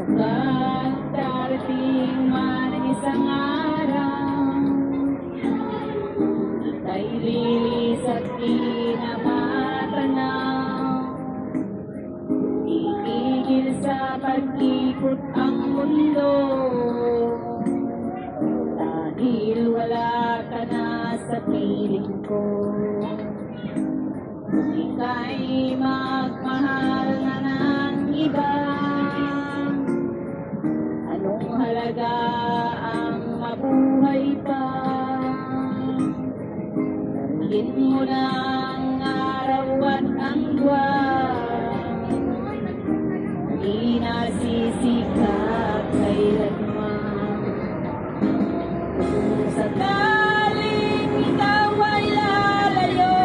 At darating man ang isang araw ay lilis at di na matanaw. Iigil sa pag-ikot ang mundo dahil wala ka na sa piling ko. Ika'y magmahal na ng iba, anong halaga ang mabuhay pa? Dalhin mo na ang araw at ang buwan, di nasisikap kailanman. Kung sakaling ikaw ay lalayo,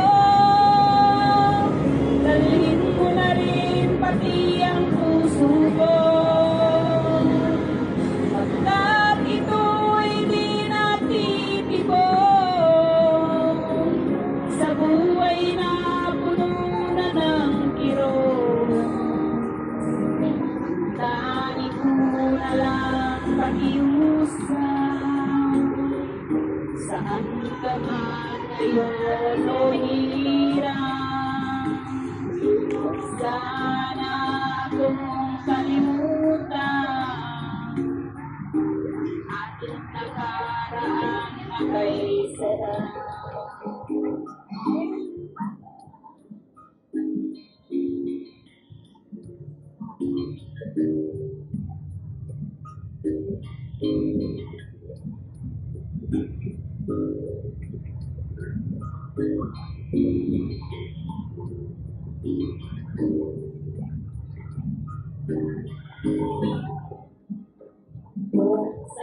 dalhin mo na rin pati ang puso ko. Pagkat ito'y di natitibok sa buhay na puno na ng kirot. Tani ko na lang pakiusap, saan ka man ngayon o hirap, sana akong kalimutan ating nakaraan na kay sarap.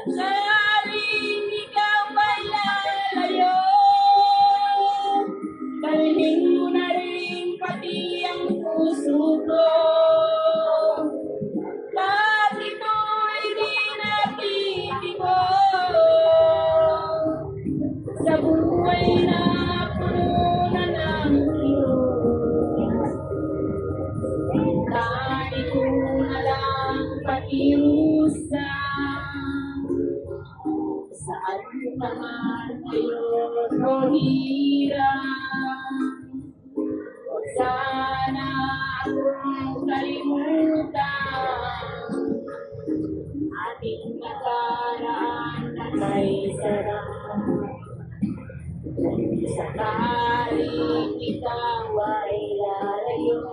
Sakaling ikaw ay lalayo, dalhin mo na rin pati ang puso ko. Ba't ito'y di natitibok sa buhay na puno na ng kirot? Tani ko na lang pakiusap, saan naman ngayon o hirap, sana akong kalimutan ating nakaraan na kay sarap. Sakaling ikaw ay lalayo,